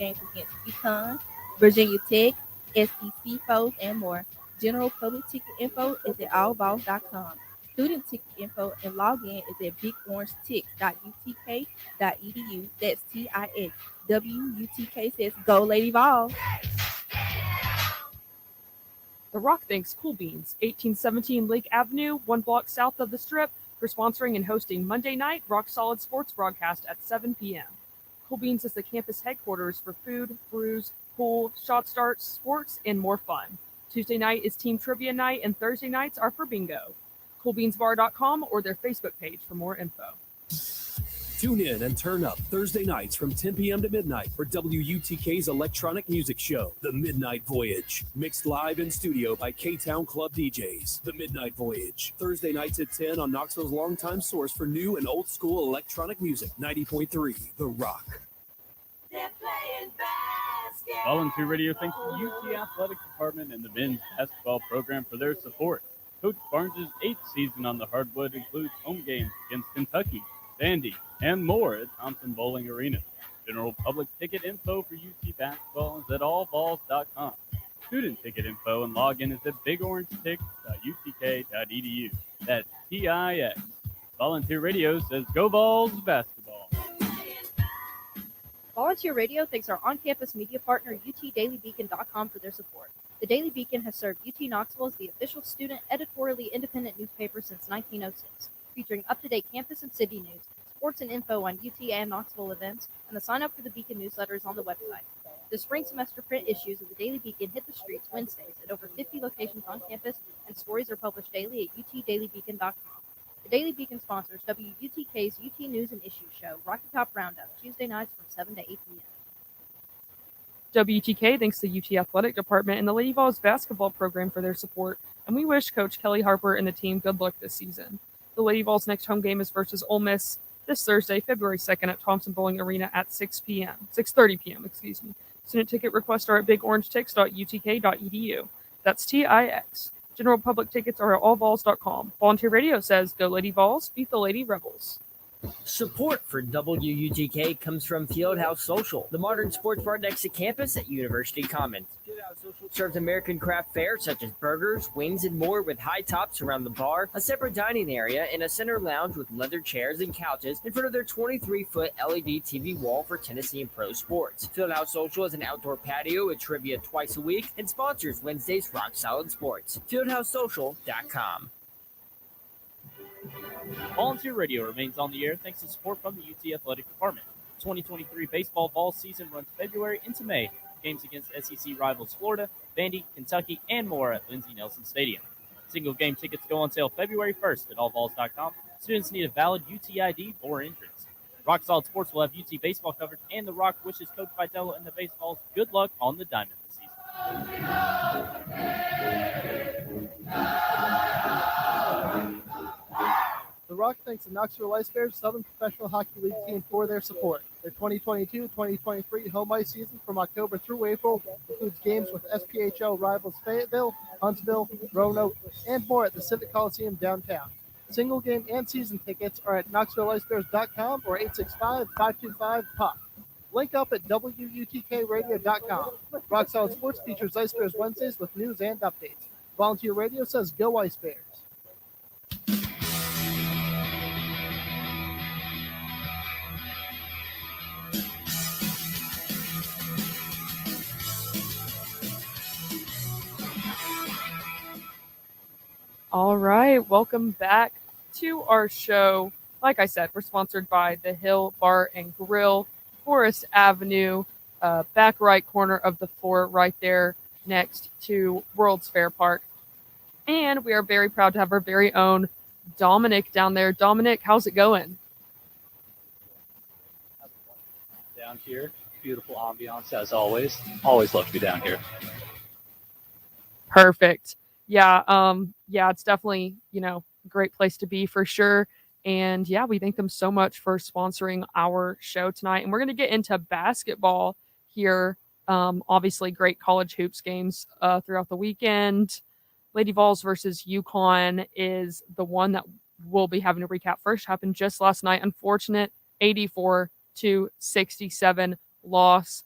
games against UConn, Virginia Tech, SEC foes, and more. General public ticket info is at allballs.com. Student ticket info and login is at bigorangetics.utk.edu. That's TIX. WUTK says go Lady Vols. The Rock thanks Cool Beans, 1817 Lake Avenue, 1 block south of the Strip, for sponsoring and hosting Monday night Rock Solid Sports broadcast at 7 p.m. Cool Beans is the campus headquarters for food, brews, pool, shot starts, sports, and more fun. Tuesday night is team trivia night, and Thursday nights are for bingo. CoolBeansBar.com or their Facebook page for more info. Tune in and turn up Thursday nights from 10 p.m. to midnight for WUTK's electronic music show, The Midnight Voyage. Mixed live in studio by K-Town Club DJs. The Midnight Voyage. Thursday nights at 10 on Knoxville's longtime source for new and old school electronic music. 90.3 The Rock. They're playing basket. Volunteer Radio thanks the UT Athletic Department and the men's basketball program for their support. Coach Barnes' 8th season on the hardwood includes home games against Kentucky, Vandy, and more at Thompson Bowling Arena. General public ticket info for UT basketball is at allballs.com. Student ticket info and login is at bigorangetics.utk.edu. That's TIX. Volunteer Radio says go Vols basketball. Volunteer Radio thanks our on-campus media partner UTDailyBeacon.com for their support. The Daily Beacon has served UT Knoxville as the official student editorially independent newspaper since 1906, featuring up-to-date campus and city news, sports and info on UT and Knoxville events, and the sign-up for the Beacon newsletter is on the website. The spring semester print issues of the Daily Beacon hit the streets Wednesdays at over 50 locations on campus, and stories are published daily at UTDailyBeacon.com. The Daily Beacon sponsors WUTK's UT News and Issues show, Rocky Top Roundup, Tuesday nights from 7 to 8 p.m. WTK thanks the UT Athletic Department and the Lady Vols basketball program for their support, and we wish Coach Kelly Harper and the team good luck this season. The Lady Vols' next home game is versus Ole Miss this Thursday, February 2nd at Thompson Bowling Arena at 6:30 p.m. Student ticket requests are at bigorangetics.utk.edu. That's TIX. General public tickets are at allvols.com. Volunteer Radio says go Lady Vols, beat the Lady Rebels. Support for WUTK comes from Fieldhouse Social, the modern sports bar next to campus at University Commons. Fieldhouse Social serves American craft fare such as burgers, wings, and more with high tops around the bar, a separate dining area, and a center lounge with leather chairs and couches in front of their 23-foot LED TV wall for Tennessee and pro sports. Fieldhouse Social is an outdoor patio with trivia twice a week and sponsors Wednesday's Rock Solid Sports. FieldhouseSocial.com. Volunteer Radio remains on the air thanks to support from the UT Athletic Department. The 2023 baseball fall season runs February into May. Games against SEC rivals Florida, Vandy, Kentucky, and more at Lindsey Nelson Stadium. Single game tickets go on sale February 1st at allvols.com. Students need a valid UT ID for entrance. Rock Solid Sports will have UT baseball coverage, and The Rock wishes Coach Vitello and the Baseballs good luck on the diamond this season. The Rock thanks the Knoxville Ice Bears Southern Professional Hockey League team for their support. Their 2022-2023 home ice season from October through April includes games with SPHL rivals Fayetteville, Huntsville, Roanoke, and more at the Civic Coliseum downtown. Single game and season tickets are at KnoxvilleIceBears.com or 865-525-POP. Link up at WUTKRadio.com. Rock Solid Sports features Ice Bears Wednesdays with news and updates. Volunteer Radio says go Ice Bears. All right, welcome back to our show. Like I said, we're sponsored by The Hill Bar and Grill, Forest Avenue, back right corner of the fort, right there next to World's Fair Park. And we are very proud to have our very own Dominic down there. Dominic, how's it going? Down here, beautiful ambiance as always. Always love to be down here. Perfect. Yeah, it's definitely, a great place to be for sure. And yeah, we thank them so much for sponsoring our show tonight. And we're going to get into basketball here. Obviously, great college hoops games throughout the weekend. Lady Vols versus UConn is the one that we'll be having to recap first. Happened just last night. Unfortunate 84-67 loss.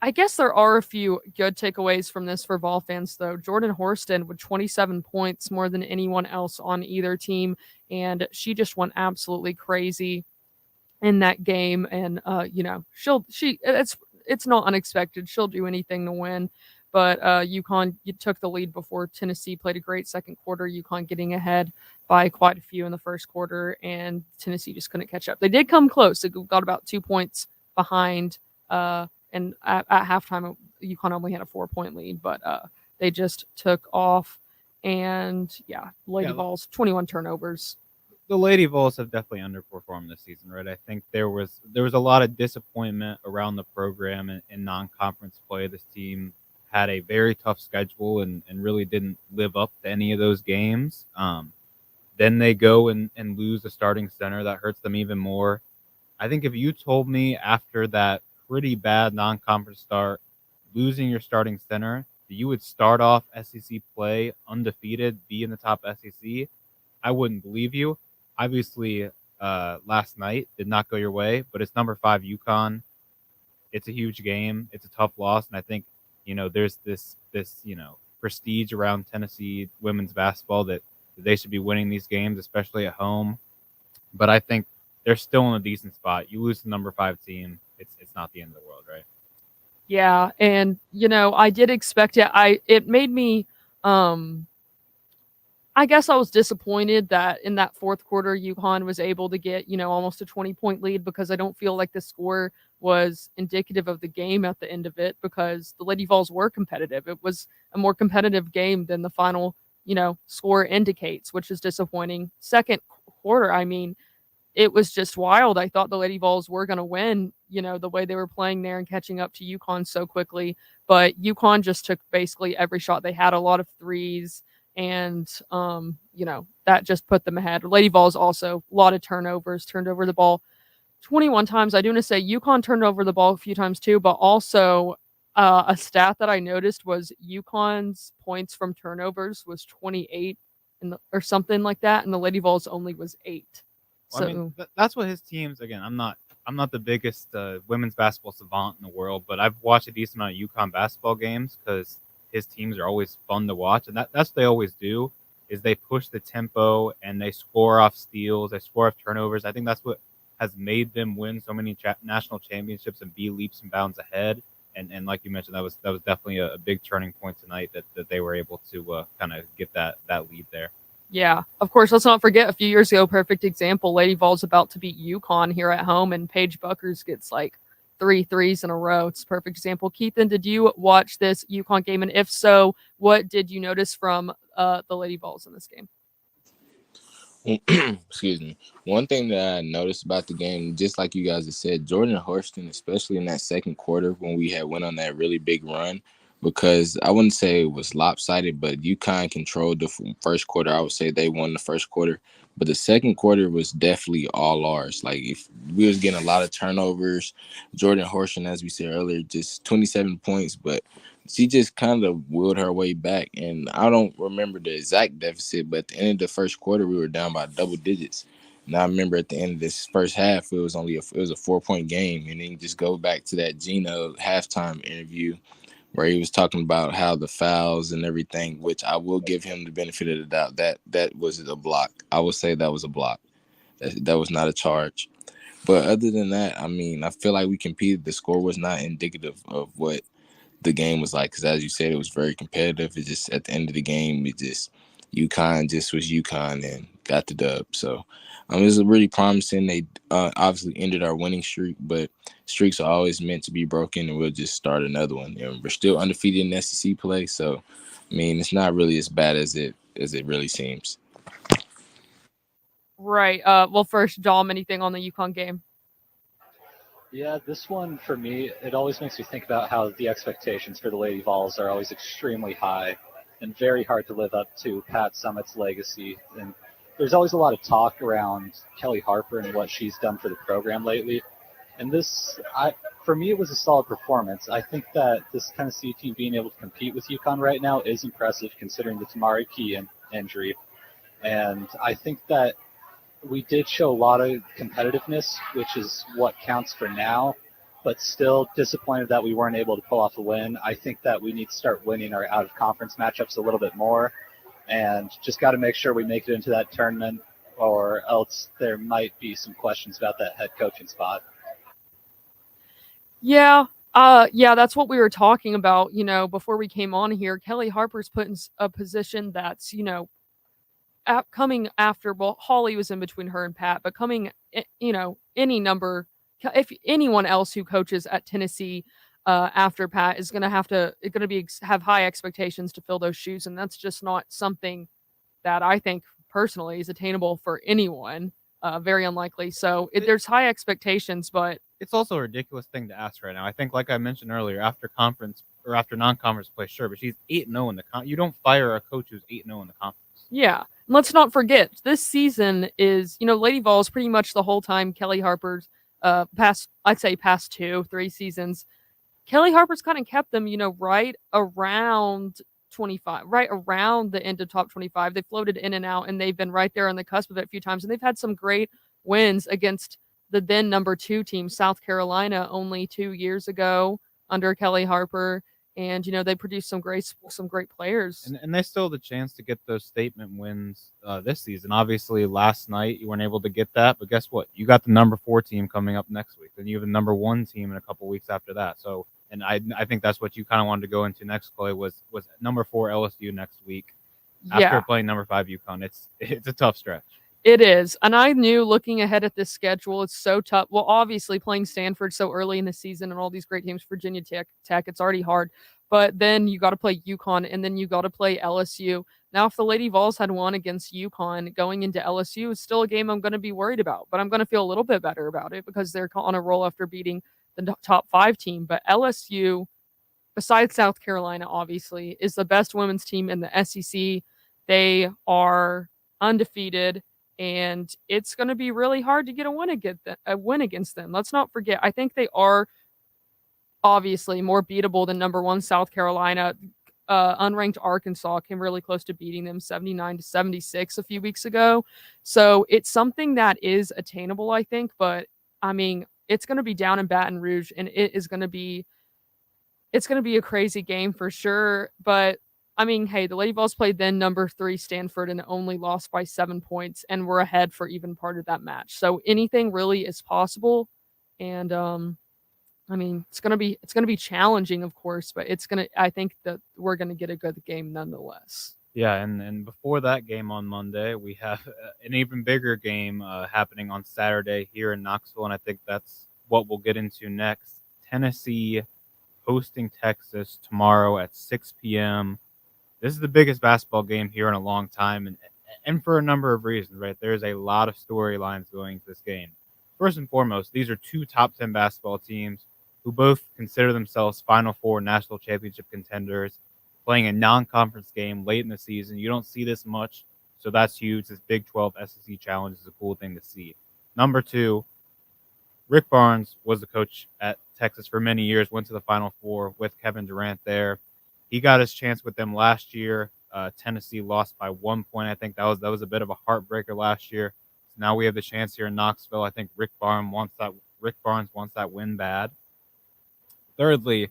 I guess there are a few good takeaways from this for Vol fans, though. Jordan Horston with 27 points, more than anyone else on either team, and she just went absolutely crazy in that game. And it's not unexpected. She'll do anything to win. But UConn you took the lead before Tennessee played a great second quarter. UConn getting ahead by quite a few in the first quarter, and Tennessee just couldn't catch up. They did come close. They got about 2 points behind. And at halftime, UConn only had a 4-point lead, but they just took off. And Lady Vols 21 turnovers. The Lady Vols have definitely underperformed this season, right? I think there was a lot of disappointment around the program in non-conference play. This team had a very tough schedule and really didn't live up to any of those games. Then they go and lose the starting center. That hurts them even more. I think if you told me after that pretty bad non-conference start, losing your starting center, that you would start off SEC play undefeated, be in the top SEC, I wouldn't believe you. Obviously, last night did not go your way, but it's number 5 UConn. It's a huge game. It's a tough loss, and I think there's this prestige around Tennessee women's basketball that they should be winning these games, especially at home. But I think they're still in a decent spot. You lose the number 5 team, it's not the end of the world, right? Yeah, and I did expect it. It made me I guess I was disappointed that in that fourth quarter UConn was able to get, almost a 20-point lead, because I don't feel like the score was indicative of the game at the end of it, because the Lady Vols were competitive. It was a more competitive game than the final, score indicates, which is disappointing. Second quarter, it was just wild. I thought the Lady Vols were going to win, the way they were playing there and catching up to UConn so quickly. But UConn just took basically every shot. They had a lot of threes, and, that just put them ahead. Lady Vols also, a lot of turnovers, turned over the ball 21 times. I do want to say UConn turned over the ball a few times too, but also a stat that I noticed was UConn's points from turnovers was 28 or something like that, and the Lady Vols only was 8. Well, that's what his teams. Again, I'm not the biggest women's basketball savant in the world, but I've watched a decent amount of UConn basketball games because his teams are always fun to watch, and that's what they always do. Is they push the tempo and they score off steals, they score off turnovers. I think that's what has made them win so many national championships and be leaps and bounds ahead. And like you mentioned, that was definitely a big turning point tonight that they were able to kind of get that lead there. Yeah, of course. Let's not forget a few years ago, perfect example, Lady Vols about to beat UConn here at home, and Paige Buckers gets like 3 threes in a row. It's a perfect example. Keithan, did you watch this UConn game? And if so, what did you notice from the Lady Vols in this game? Excuse me. One thing that I noticed about the game, just like you guys have said, Jordan Horston, especially in that second quarter when we had went on that really big run, because I wouldn't say it was lopsided, but UConn controlled the first quarter. I would say they won the first quarter, but the second quarter was definitely all ours. Like, if we was getting a lot of turnovers, Jordan Horston, as we said earlier, just 27 points, but she just kind of willed her way back. And I don't remember the exact deficit, but at the end of the first quarter, we were down by double digits. And I remember at the end of this first half, it was a 4-point game. And then you just go back to that Gino halftime interview where he was talking about how the fouls and everything, which I will give him the benefit of the doubt. That was a block. I would say that was a block. That was not a charge. But other than that, I feel like we competed. The score was not indicative of what the game was like, because as you said, it was very competitive. It just, at the end of the game, UConn just was UConn and got the dub. So it was really promising. They obviously ended our winning streak, but streaks are always meant to be broken, and we'll just start another one. And we're still undefeated in SEC play, so it's not really as bad as it really seems. Right. Well, first, Dom, anything on the UConn game? Yeah, this one for me, it always makes me think about how the expectations for the Lady Vols are always extremely high and very hard to live up to Pat Summitt's legacy. And there's always a lot of talk around Kelly Harper and what she's done for the program lately. And for me, it was a solid performance. I think that this Tennessee team being able to compete with UConn right now is impressive considering the Tamari Key injury. And I think that we did show a lot of competitiveness, which is what counts for now. but still disappointed that we weren't able to pull off a win. I think that we need to start winning our out-of-conference matchups a little bit more, and just got to make sure we make it into that tournament, or else there might be some questions about that head coaching spot. Yeah. Yeah, that's what we were talking about, before we came on here. Kelly Harper's put in a position that's, coming after, well, Holly was in between her and Pat, but coming, any number, if anyone else who coaches at Tennessee after Pat is going to have high expectations to fill those shoes. And that's just not something that I think personally is attainable for anyone. Very unlikely. So there's high expectations, but it's also a ridiculous thing to ask right now. I think, like I mentioned earlier, after conference or after non-conference play, sure, but she's 8-0 in the you don't fire a coach who's 8-0 in the conference. Yeah. Let's not forget, this season is, Lady Vols pretty much the whole time Kelly Harper's past 2-3 seasons. Kelly Harper's kind of kept them, right around 25, right around the end of top 25. They floated in and out, and they've been right there on the cusp of it a few times. And they've had some great wins against the then number 2 team, South Carolina, only 2 years ago under Kelly Harper. And, they produced some great players. And they still have the chance to get those statement wins this season. Obviously, last night you weren't able to get that. But guess what? You got the number 4 team coming up next week. Then you have the number 1 team in a couple weeks after that. So, and I think that's what you kind of wanted to go into next, Clay, was number 4 LSU next week after playing number 5 UConn. It's a tough stretch. It is. And I knew looking ahead at this schedule, it's so tough. Well, obviously playing Stanford so early in the season and all these great teams, Virginia Tech, it's already hard. But then you got to play UConn, and then you got to play LSU. Now, if the Lady Vols had won against UConn going into LSU, it's still a game I'm going to be worried about. But I'm going to feel a little bit better about it because they're on a roll after beating the top 5 team. But LSU, besides South Carolina, obviously, is the best women's team in the SEC. They are undefeated. And it's going to be really hard to get a win against them. Let's not forget, I think they are obviously more beatable than number 1 South Carolina. Unranked Arkansas came really close to beating them 79-76 a few weeks ago. So it's something that is attainable, I think. But, I mean, it's going to be down in Baton Rouge, and it's going to be a crazy game for sure. But I mean, hey, the Lady Vols played then number 3 Stanford and only lost by 7 points, and were ahead for even part of that match. So anything really is possible. And I mean, it's gonna be challenging, of course, but I think that we're gonna get a good game nonetheless. Yeah, and before that game on Monday, we have an even bigger game happening on Saturday here in Knoxville, and I think that's what we'll get into next. Tennessee hosting Texas tomorrow at 6 p.m. This is the biggest basketball game here in a long time, and for a number of reasons, right? There's a lot of storylines going into this game. First and foremost, these are 2 top 10 basketball teams who both consider themselves Final Four national championship contenders, playing a non-conference game late in the season. You don't see this much, so that's huge. This Big 12 SEC challenge is a cool thing to see. Number 2, Rick Barnes was the coach at Texas for many years, went to the Final Four with Kevin Durant there. He got his chance with them last year. Tennessee lost by 1 point. I think that was a bit of a heartbreaker last year. So now we have the chance here in Knoxville. I think Rick Barnes wants that win bad. Thirdly,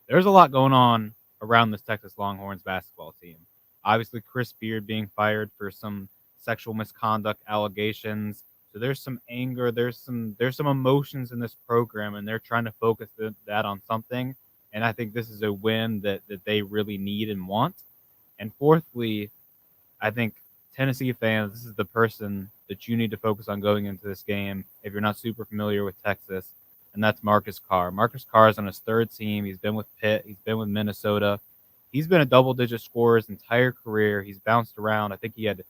there's a lot going on around this Texas Longhorns basketball team. Obviously, Chris Beard being fired for some sexual misconduct allegations. So there's some anger, there's some emotions in this program, and they're trying to focus that on something. And I think this is a win that they really need and want. And fourthly, I think Tennessee fans, this is the person that you need to focus on going into this game if you're not super familiar with Texas, and that's Marcus Carr. Marcus Carr is on his 3rd team. He's been with Pitt. He's been with Minnesota. He's been a double-digit scorer his entire career. He's bounced around. I think he had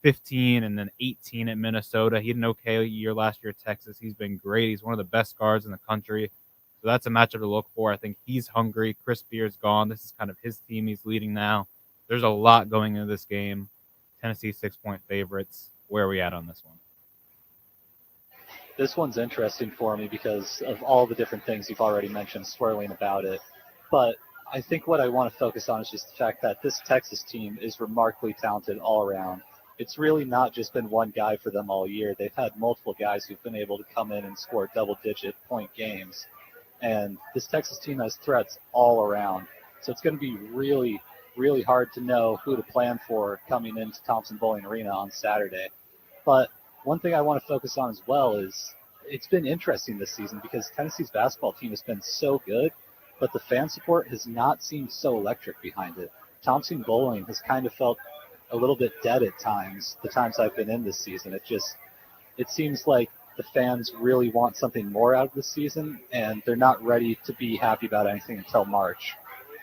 15 and then 18 at Minnesota. He had an okay year last year at Texas. He's been great. He's one of the best guards in the country. So that's a matchup to look for. I think he's hungry. Chris Beard's gone. This is kind of his team he's leading now. There's a lot going into this game. Tennessee 6-point favorites. Where are we at on this one? This one's interesting for me because of all the different things you've already mentioned swirling about it. But I think what I want to focus on is just the fact that this Texas team is remarkably talented all around. It's really not just been one guy for them all year. They've had multiple guys who've been able to come in and score double-digit point games. And this Texas team has threats all around. So it's going to be really, really hard to know who to plan for coming into Thompson Bowling Arena on Saturday. But one thing I want to focus on as well is it's been interesting this season because Tennessee's basketball team has been so good, but the fan support has not seemed so electric behind it. Thompson Bowling has kind of felt a little bit dead at times, the times I've been in this season. It seems like the fans really want something more out of the season, and they're not ready to be happy about anything until March.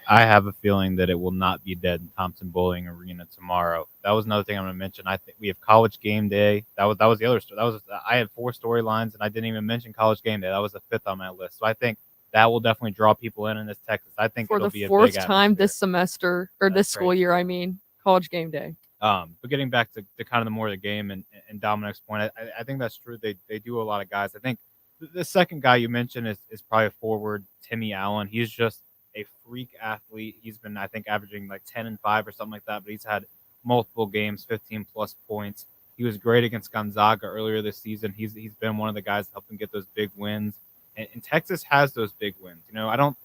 I have a feeling that it will not be dead in Thompson Bowling Arena tomorrow. That was another thing I'm going to mention. I think we have College Game Day. That was the other story. I had 4 storylines, and I didn't even mention College Game Day. That was the 5th on my list. So I think that will definitely draw people in this Texas. I think For it'll the be a 4th big time atmosphere. this semester, or this school year, I mean, College Game Day. But getting back to kind of the more of the game and Dominic's point, I think that's true. They do a lot of guys. I think the second guy you mentioned is probably forward Timmy Allen. He's just a freak athlete. He's been, I think, averaging like 10 and 5 or something like that, but he's had multiple games, 15 plus points. He was great against Gonzaga earlier this season. He's been one of the guys that helped him get those big wins. And Texas has those big wins. You know, I don't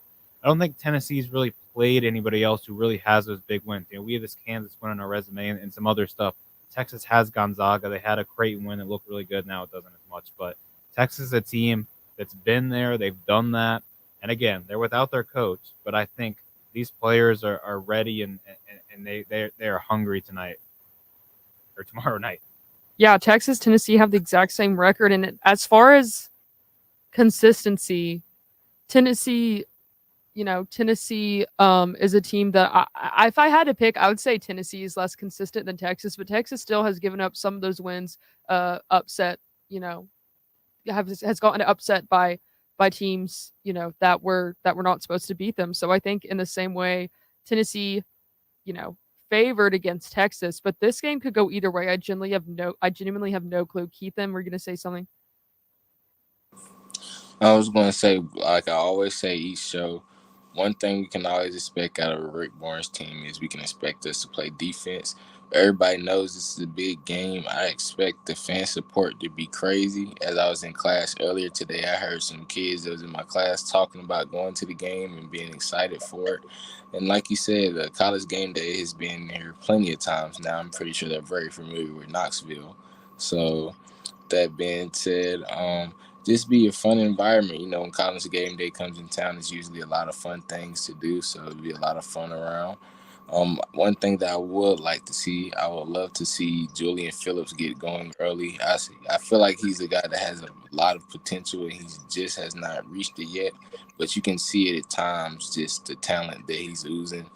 think Tennessee's really played anybody else who really has those big wins. You know, we have this Kansas win on our resume and some other stuff. Texas has Gonzaga. They had a Creighton win that looked really good. Now it doesn't as much. But Texas is a team that's been there. They've done that. And again, they're without their coach. But I think these players are ready and they are hungry tonight or tomorrow night. Yeah, Texas, Tennessee have the exact same record. And as far as consistency, Tennessee is a team that if I had to pick, I would say Tennessee is less consistent than Texas, but Texas still has given up some of those wins, upset, has gotten upset by teams, that were not supposed to beat them. So I think in the same way, Tennessee, favored against Texas, but this game could go either way. I genuinely have no clue. Keithan, we're going to say something. I was going to say, like I always say each show, one thing we can always expect out of a Rick Barnes team is we can expect us to play defense. Everybody knows this is a big game. I expect the fan support to be crazy. As I was in class earlier today, I heard some kids that was in my class talking about going to the game and being excited for it. And like you said, the College Game Day has been here plenty of times now. I'm pretty sure they're very familiar with Knoxville. So that being said, just be a fun environment. When College Game Day comes in town, there's usually a lot of fun things to do, so it'll be a lot of fun around. One thing that I would like to see, I would love to see Julian Phillips get going early. I feel like he's a guy that has a lot of potential and he just has not reached it yet, but you can see it at times, just the talent that he's oozing.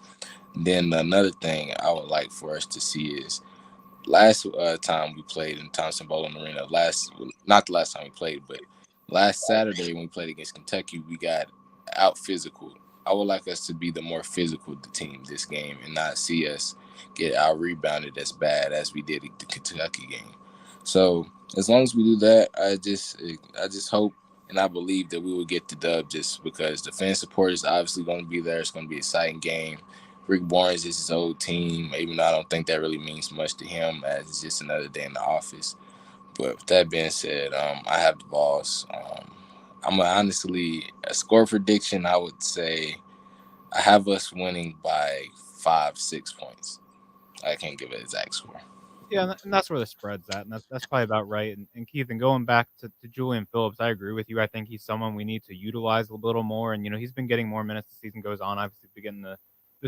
Then another thing I would like for us to see is last time we played in Thompson Bowling Arena, not the last time we played, but last Saturday when we played against Kentucky, we got out physical. I would like us to be the more physical team this game and not see us get out rebounded as bad as we did at the Kentucky game. So as long as we do that, I just hope and I believe that we will get the dub just because the fan support is obviously going to be there. It's going to be an exciting game. Rick Barnes is his old team, even though I don't think that really means much to him as it's just another day in the office. But with that being said, I have the balls. I'm honestly, a score prediction, I would say I have us winning by 5-6 points. I can't give an exact score. Yeah, and that's where the spread's at, and that's probably about right. And Keith, and going back to Julian Phillips, I agree with you. I think he's someone we need to utilize a little more. And, he's been getting more minutes as the season goes on, obviously beginning the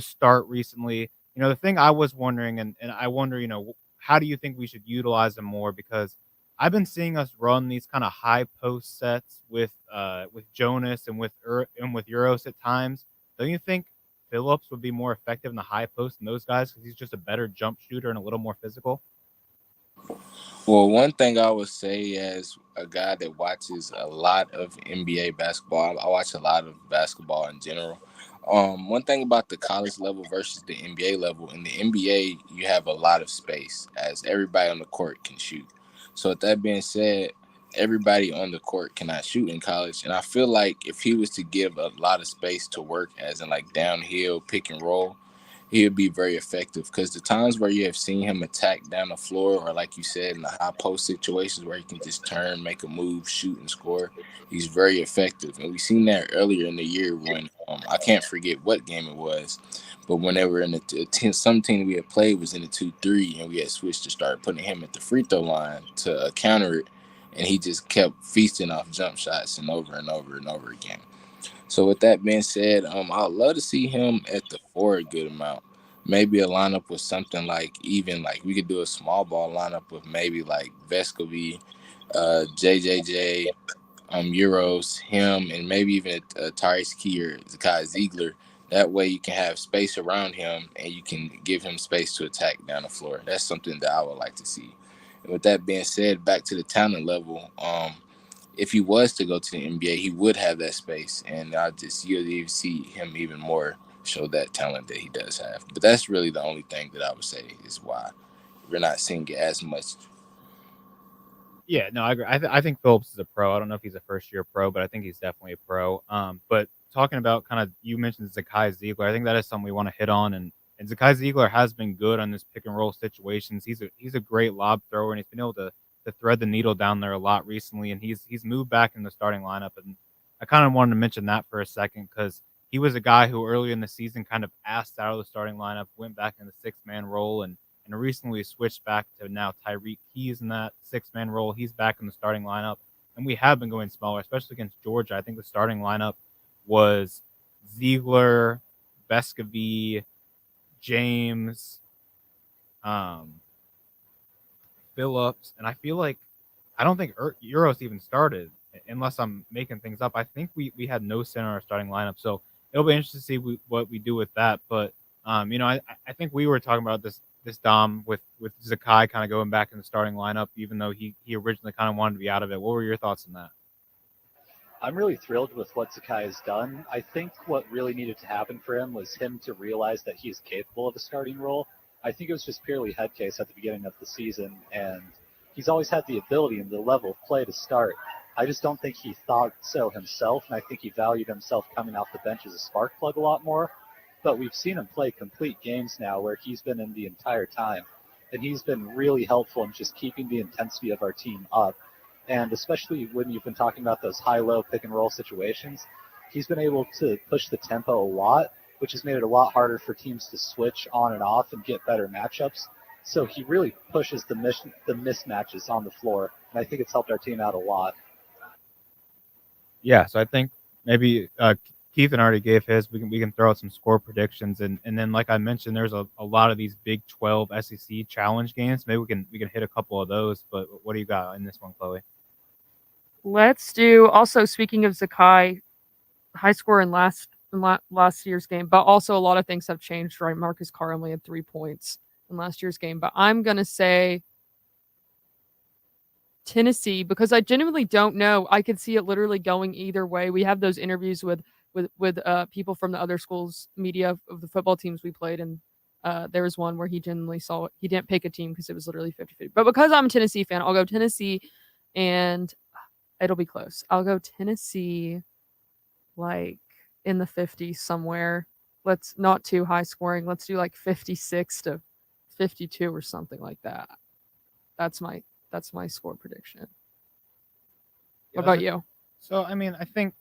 start recently. The thing I was wondering, and I wonder, how do you think we should utilize him more? Because I've been seeing us run these kind of high post sets with Jonas and with Uros at times. Don't you think Phillips would be more effective in the high post than those guys because he's just a better jump shooter and a little more physical? Well, one thing I would say as a guy that watches a lot of NBA basketball, I watch a lot of basketball in general. One thing about the college level versus the NBA level, in the NBA, you have a lot of space as everybody on the court can shoot. So with that being said, everybody on the court cannot shoot in college. And I feel like if he was to give a lot of space to work as in like downhill, pick and roll, he would be very effective, because the times where you have seen him attack down the floor, or like you said, in the high post situations where he can just turn, make a move, shoot, and score, he's very effective. And we seen that earlier in the year when I can't forget what game it was, but when they were in some team we had played was in the 2-3, and we had switched to start putting him at the free throw line to counter it, and he just kept feasting off jump shots and over and over and over again. So with that being said, I'd love to see him at the 4 a good amount. Maybe a lineup with something like, even like we could do a small ball lineup with maybe like Vescovi, JJJ, Euros, him, and maybe even Tyrese Key or Zakai Ziegler. That way you can have space around him and you can give him space to attack down the floor. That's something that I would like to see. And with that being said, back to the talent level, if he was to go to the NBA, he would have that space, and you'll see him even more show that talent that he does have. But that's really the only thing that I would say is why we're not seeing it as much. Yeah, no, I agree. I think Phillips is a pro. I don't know if he's a first-year pro, but I think he's definitely a pro. But talking about kind of, you mentioned Zakai Ziegler. I think that is something we want to hit on. And Zakai Ziegler has been good on this pick-and-roll situations. He's a great lob thrower, and he's been able to thread the needle down there a lot recently. And he's moved back in the starting lineup. And I kind of wanted to mention that for a second because he was a guy who earlier in the season kind of asked out of the starting lineup, went back in the six-man role, and recently switched back to now Tyreek Keys in that six-man role. He's back in the starting lineup, and we have been going smaller, especially against Georgia. I think the starting lineup was Ziegler, Vescovi, James, Phillips, and I feel like I don't think Euros even started, unless I'm making things up. I think we had no center in our starting lineup, so it'll be interesting to see what we do with that. But I think we were talking about this Dom with Zakai kind of going back in the starting lineup, even though he originally kind of wanted to be out of it. What were your thoughts on that? I'm really thrilled with what Zakai has done. I think what really needed to happen for him was him to realize that he's capable of a starting role. I think it was just purely head case at the beginning of the season, and he's always had the ability and the level of play to start. I just don't think he thought so himself, and I think he valued himself coming off the bench as a spark plug a lot more. But we've seen him play complete games now where he's been in the entire time. And he's been really helpful in just keeping the intensity of our team up. And especially when you've been talking about those high-low pick-and-roll situations, he's been able to push the tempo a lot, which has made it a lot harder for teams to switch on and off and get better matchups. So he really pushes the mismatches on the floor. And I think it's helped our team out a lot. Yeah, so I think maybe Keithan already gave his. We can throw out some score predictions, and then like I mentioned, there's a lot of these Big 12 SEC challenge games. Maybe we can hit a couple of those. But what do you got in this one, Chloe? Let's do. Also, speaking of Zakai, high score in last year's game, but also a lot of things have changed. Right, Marcus Carr only had 3 points in last year's game, but I'm gonna say Tennessee because I genuinely don't know. I could see it literally going either way. We have those interviews with people from the other schools' media of the football teams we played, and there was one where he genuinely saw it. He didn't pick a team because it was literally 50-50. But because I'm a Tennessee fan, I'll go Tennessee, and it'll be close. I'll go Tennessee, like in the 50s somewhere. Let's not too high scoring. Let's do like 56-52 or something like that. That's my score prediction. What about you? So I mean, I think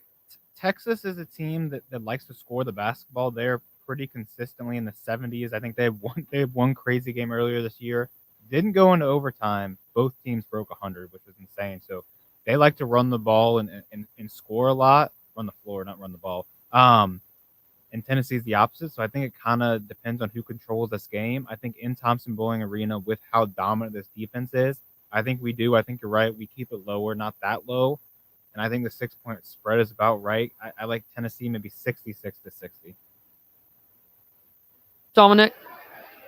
Texas is a team that likes to score the basketball. They're pretty consistently in the 70s. I think they have one crazy game earlier this year. Didn't go into overtime. Both teams broke 100, which was insane. So they like to run the ball and score a lot. Run the floor, not run the ball. And Tennessee's the opposite. So I think it kind of depends on who controls this game. I think in Thompson-Boling Arena, with how dominant this defense is, I think we do. I think you're right. We keep it lower, not that low. And I think the 6-point spread is about right. I like Tennessee maybe 66-60. Dominic?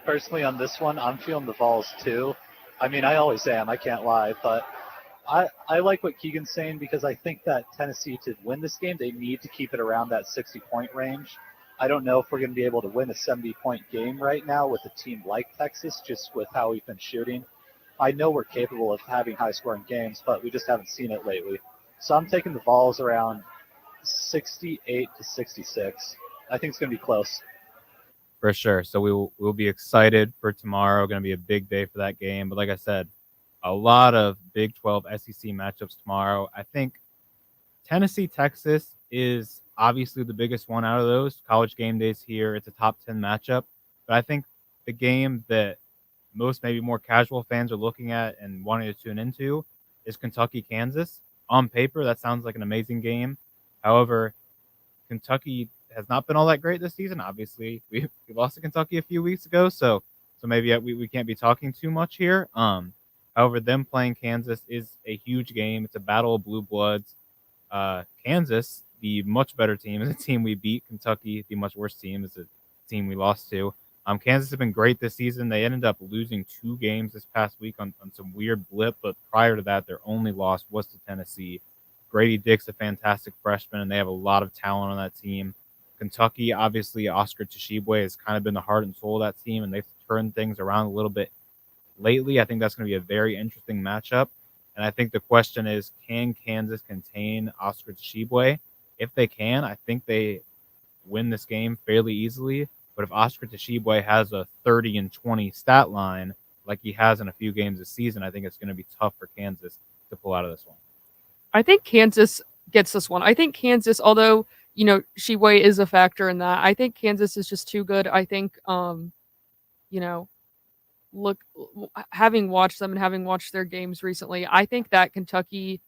Personally, on this one, I'm feeling the Vols too. I mean, I always am. I can't lie. But I like what Keegan's saying because I think that Tennessee, to win this game, they need to keep it around that 60-point range. I don't know if we're going to be able to win a 70-point game right now with a team like Texas, just with how we've been shooting. I know we're capable of having high-scoring games, but we just haven't seen it lately. So I'm taking the Vols around 68-66. I think it's going to be close. For sure. So we'll be excited for tomorrow. Going to be a big day for that game. But like I said, a lot of Big 12 SEC matchups tomorrow. I think Tennessee, Texas is obviously the biggest one out of those. College game days here. It's a top 10 matchup. But I think the game that most maybe more casual fans are looking at and wanting to tune into is Kentucky, Kansas. On paper, that sounds like an amazing game. However, Kentucky has not been all that great this season. Obviously, we lost to Kentucky a few weeks ago, so maybe we can't be talking too much here. However, them playing Kansas is a huge game. It's a battle of blue bloods. Kansas, the much better team, is a team we beat. Kentucky, the much worse team, is a team we lost to. Kansas has been great this season. They ended up losing 2 games this past week on some weird blip, but prior to that, their only loss was to Tennessee. Grady Dick's a fantastic freshman, and they have a lot of talent on that team. Kentucky, obviously, Oscar Tshiebwe has kind of been the heart and soul of that team, and they've turned things around a little bit lately. I think that's going to be a very interesting matchup. And I think the question is, can Kansas contain Oscar Tshiebwe? If they can, I think they win this game fairly easily. But if Oscar Tshiebwe has a 30-20 stat line like he has in a few games this season, I think it's going to be tough for Kansas to pull out of this one. I think Kansas gets this one. I think Kansas, although, Tshiebwe is a factor in that, I think Kansas is just too good. I think, having watched them and having watched their games recently, I think that Kentucky,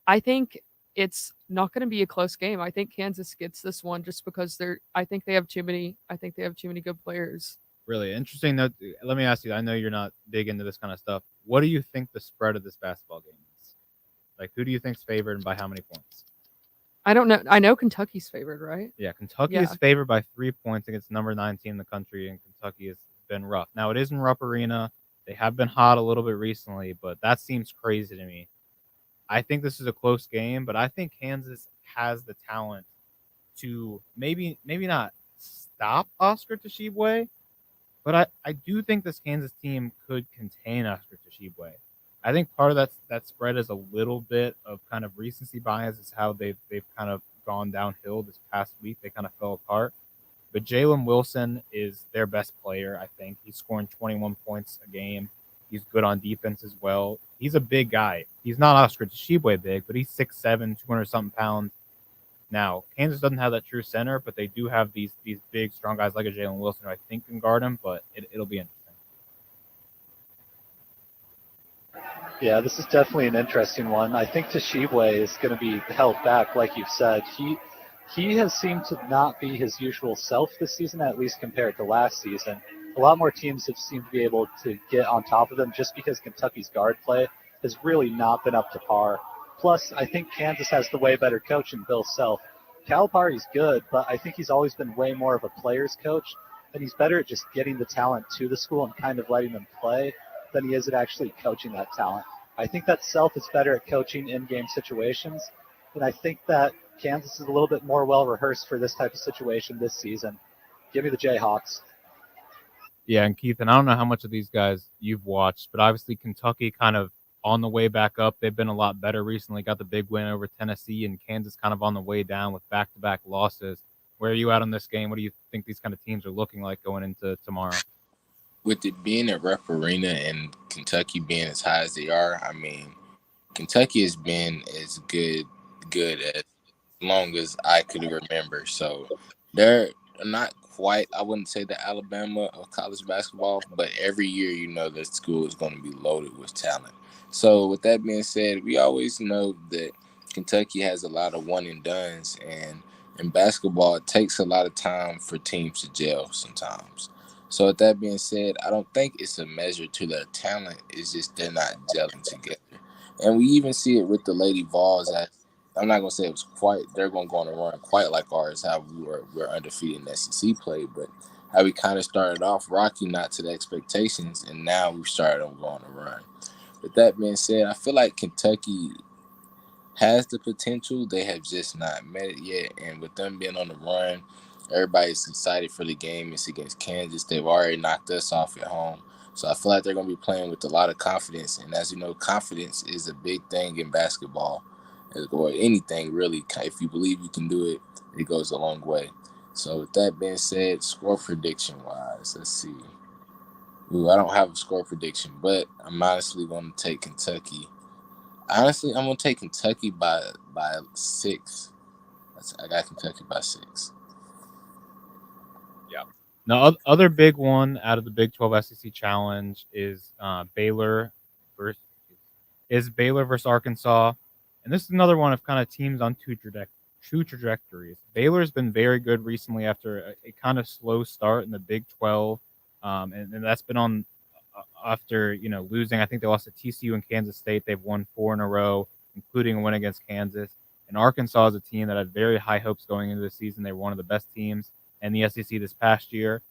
I think it's not going to be a close game. I think Kansas gets this one just because I think they have too many good players. Really interesting note. Let me ask you, I know you're not big into this kind of stuff. What do you think the spread of this basketball game is? Like, who do you think's favored and by how many points? I don't know. I know Kentucky's favored, right? Yeah, Kentucky is favored by 3 points against number 9 team in the country, and Kentucky has been rough. Now, it is in Rupp Arena. They have been hot a little bit recently, but that seems crazy to me. I think this is a close game, but I think Kansas has the talent to maybe not stop Oscar Tshiebwe, but I do think this Kansas team could contain Oscar Tshiebwe. I think part of that spread is a little bit of kind of recency bias, is how they've kind of gone downhill this past week. They kind of fell apart. But Jalen Wilson is their best player, I think. He's scoring 21 points a game. He's good on defense as well. He's a big guy. He's not Oscar Tshiebwe big, but he's 6'7", 200-something pounds. Now, Kansas doesn't have that true center, but they do have these big, strong guys like a Jalen Wilson who I think can guard him, but it'll be interesting. Yeah, this is definitely an interesting one. I think Tshiebwe is going to be held back, like you've said. He has seemed to not be his usual self this season, at least compared to last season. A lot more teams have seemed to be able to get on top of them just because Kentucky's guard play has really not been up to par. Plus, I think Kansas has the way better coach in Bill Self. Calipari's good, but I think he's always been way more of a player's coach, and he's better at just getting the talent to the school and kind of letting them play than he is at actually coaching that talent. I think that Self is better at coaching in-game situations, and I think that Kansas is a little bit more well-rehearsed for this type of situation this season. Give me the Jayhawks. Yeah, and Keith, and I don't know how much of these guys you've watched, but obviously Kentucky kind of on the way back up. They've been a lot better recently, got the big win over Tennessee, and Kansas kind of on the way down with back-to-back losses. Where are you at on this game? What do you think these kind of teams are looking like going into tomorrow? With it being at Rupp Arena and Kentucky being as high as they are, I mean, Kentucky has been as good as long as I could remember. So they're not quite, I wouldn't say the Alabama of college basketball, but every year you know the school is going to be loaded with talent. So with that being said, we always know that Kentucky has a lot of one and dones, and in basketball it takes a lot of time for teams to gel sometimes. So with that being said, I don't think it's a measure to their talent. It's just they're not gelling together. And we even see it with the Lady Vols. I'm not going to say it was quite, they're going to go on a run quite like ours, how we're undefeated in SEC play, but how we kind of started off rocky, not to the expectations, and now we've started on going on a run. With that being said, I feel like Kentucky has the potential. They have just not met it yet. And with them being on the run, everybody's excited for the game. It's against Kansas. They've already knocked us off at home. So I feel like they're going to be playing with a lot of confidence. And as you know, confidence is a big thing in basketball or anything, really. If you believe you can do it, it goes a long way. So with that being said, score prediction wise, let's see. I don't have a score prediction, but I'm honestly going to take Kentucky. Honestly, I'm going to take Kentucky by 6. I got Kentucky by 6. Yeah. Now, other big one out of the Big 12 SEC Challenge is Baylor versus Arkansas, and this is another one of kind of teams on two trajectories. Baylor's been very good recently after a kind of slow start in the Big 12, and that's been on after losing. I think they lost to TCU and Kansas State. They've won 4 in a row, including a win against Kansas. And Arkansas is a team that had very high hopes going into the season. They were one of the best teams in the SEC this past year.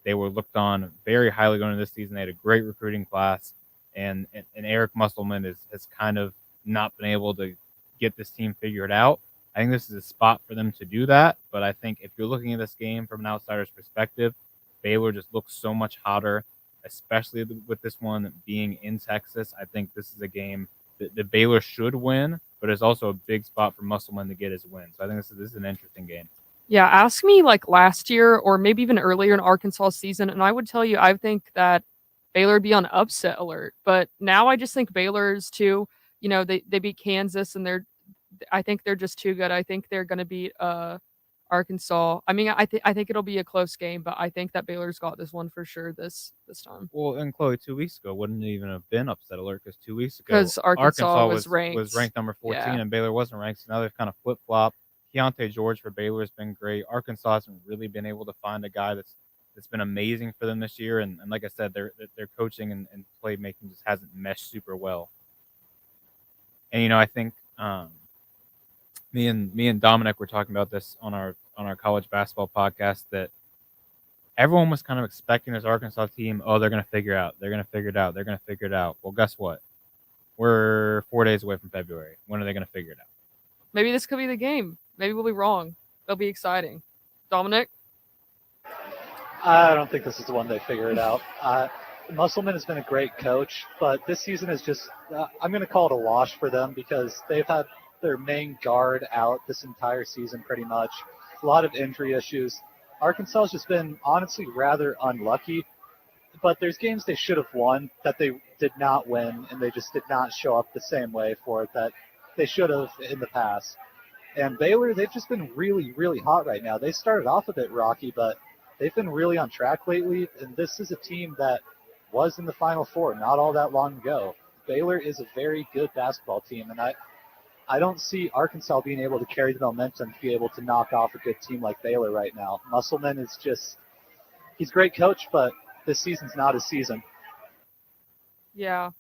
They were looked on very highly going into this season. They had a great recruiting class, and Eric Musselman has kind of not been able to get this team figured out. I think this is a spot for them to do that, but I think if you're looking at this game from an outsider's perspective, Baylor just looks so much hotter, especially with this one being in Texas. I think this is a game that Baylor should win, but it's also a big spot for Musselman to get his win. So I think this is an interesting game. Yeah, ask me like last year or maybe even earlier in Arkansas season, and I would tell you I think that Baylor would be on upset alert. But now I just think Baylor's too. They beat Kansas, and I think they're just too good. I think they're going to beat Arkansas. I mean, I think it'll be a close game, but I think that Baylor's got this one for sure this time. Well, and Chloe, 2 weeks ago wouldn't even have been upset alert because 2 weeks ago because Arkansas was ranked number 14 yeah. and Baylor wasn't ranked. So now they've kind of flip flop. Keontae George for Baylor has been great. Arkansas hasn't really been able to find a guy that's been amazing for them this year. And like I said, their coaching and playmaking just hasn't meshed super well. And I think me and Dominic were talking about this on our college basketball podcast that everyone was kind of expecting this Arkansas team. Oh, they're going to figure it out. They're going to figure it out. They're going to figure it out. Well, guess what? We're 4 days away from February. When are they going to figure it out? Maybe this could be the game. Maybe we'll be wrong. It'll be exciting. Dominic? I don't think this is the one they figure it out. Musselman has been a great coach, but this season is just, I'm going to call it a wash for them because they've had their main guard out this entire season pretty much. A lot of injury issues. Arkansas has just been honestly rather unlucky, but there's games they should have won that they did not win, and they just did not show up the same way for it that they should have in the past. And Baylor, they've just been really, really hot right now. They started off a bit rocky, but they've been really on track lately, and this is a team that was in the Final Four not all that long ago. Baylor is a very good basketball team, and I don't see Arkansas being able to carry the momentum to be able to knock off a good team like Baylor right now. Musselman is just – he's a great coach, but this season's not his season. Yeah.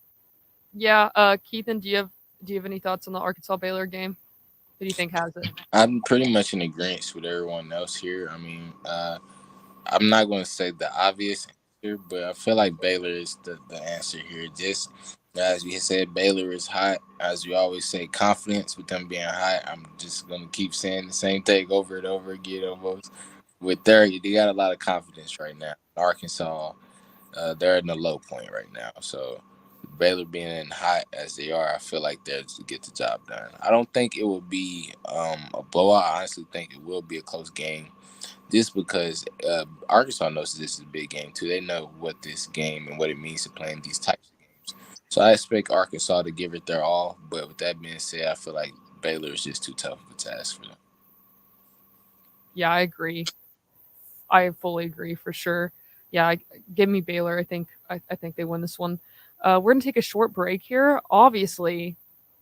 Keithan, do you have any thoughts on the Arkansas-Baylor game? Who do you think has it? I'm pretty much in agreement with everyone else here. I mean, I'm not going to say the obvious answer, but I feel like Baylor is the answer here. Just as we said, Baylor is hot. As we always say, confidence with them being hot. I'm just going to keep saying the same thing over and over again almost. They got a lot of confidence right now. Arkansas, they're in the low point right now. So Baylor being hot as they are, I feel like they'll get the job done. I don't think it will be a blowout. I honestly think it will be a close game just because Arkansas knows this is a big game too. They know what this game and what it means to play in these types of games. So I expect Arkansas to give it their all. But with that being said, I feel like Baylor is just too tough of a task for them. Yeah, I agree. I fully agree for sure. Yeah, give me Baylor. I think they win this one. We're going to take a short break here. Obviously,